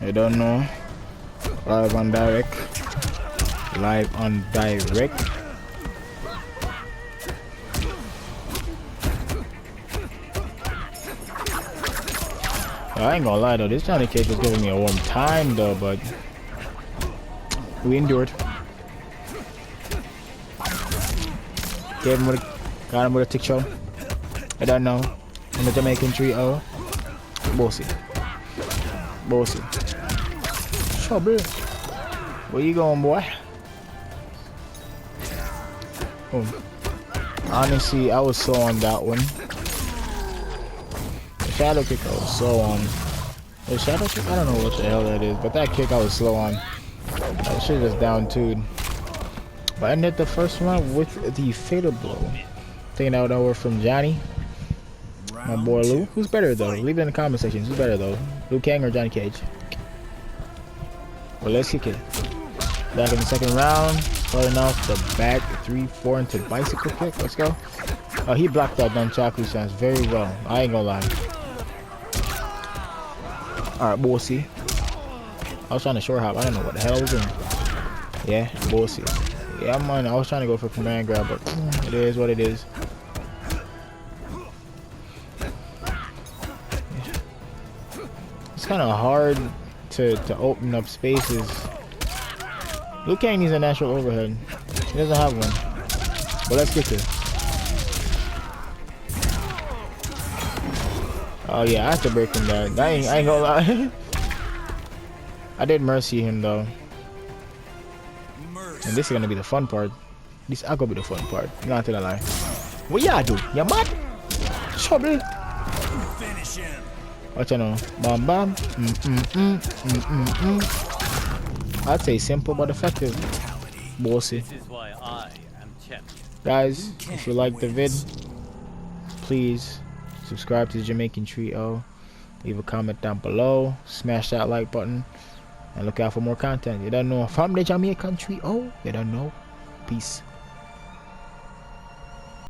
You don't know. Live on direct. Live on direct. I ain't gonna lie though, this Johnny Cage was giving me a warm time though, but we endured. Got him with a tick show. I don't know. In the Jamaican trio. Bossy. Bossy. Trouble. Where you going, boy? Oh. Honestly, I was so on that one. The shadow kick I was so on. The shadow kick? I don't know what the hell that is, but that kick I was slow on. That shit just down tuned. But I ended the first one with the fatal blow. Taking out over from Johnny. My boy Lou. Who's better though? Leave it in the comment section. Who's better though? Liu Kang or Johnny Cage? Well, let's kick it. Back in the second round. Starting off the back 3-4 into bicycle kick. Let's go. Oh, he blocked that nunchaku stance very well. I ain't gonna lie. Alright, bossy. I was trying to short hop. I don't know what the hell I was doing. Yeah, bossy. Yeah, man. I was trying to go for command grab, but it is what it is. It's kind of hard to open up spaces. Liu Kang needs a natural overhead. He doesn't have one. But let's get it. Oh yeah, I have to break him that. I ain't gonna lie. I did mercy him though. And this is gonna be the fun part. This is gonna be the fun part. Not to lie. What y'all do? You mad? Trouble. What you know? Bam bam. I'd say simple but effective. Bossy. Guys, if you like the vid, please subscribe to the Jamaican Trio. Leave a comment down below. Smash that like button. And look out for more content. You don't know from the Jamaican Trio. You don't know. Peace.